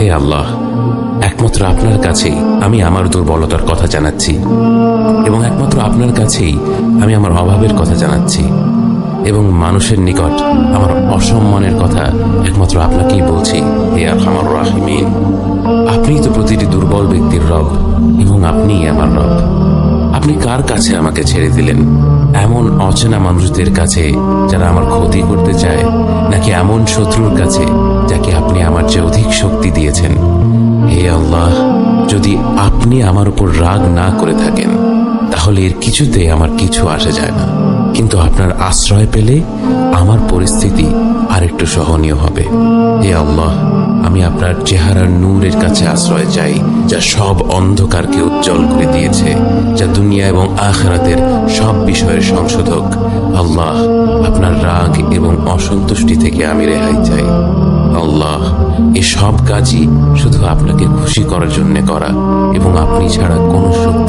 হে আল্লাহ, একমাত্র আপনার কাছেই আমি আমার দুর্বলতার কথা জানাচ্ছি, এবং একমাত্র আপনার কাছেই আমি আমার অভাবের কথা জানাচ্ছি, এবং মানুষের নিকট আমার অসম্মানের কথা একমাত্র আপনাকেই বলছি। হে আরহামার রাহিমিন, আপনিই তো প্রতিটি দুর্বল ব্যক্তির রব, এবং আপনিই আমার রব। আপনি কার কাছে আমাকে ছেড়ে দিলেন? এমন অচেনা মানুষদের কাছে যারা আমার ক্ষতি করতে চায়, নাকি এমন শত্রুর কাছে যাকে আপনি আমার চেয়ে অধিক শক্তি দিয়েছেন? হে আল্লাহ, যদি আপনি আমার উপর রাগ না করে থাকেন তাহলে এর কিছুতে আমার কিছু আসে যায় না, কিন্তু আপনার আশ্রয় পেলে আমার পরিস্থিতি আরেকটু সহনীয় হবে। হে আল্লাহ, আমি আপনার চেহারার নূরের কাছে আশ্রয় চাই, যা সব অন্ধকারকে উজ্জ্বল করে দিয়েছে, যা দুনিয়া এবং আখিরাতের সব বিষয়ের সংশোধক। আল্লাহ, আপনার রাগ এবং অসন্তুষ্টি থেকে আমি রেহাই চাই। আল্লাহ, এই সব কাজই শুধু আপনাকে খুশি করার জন্য করা, এবং আপনি ছাড়া কোনো শক্তি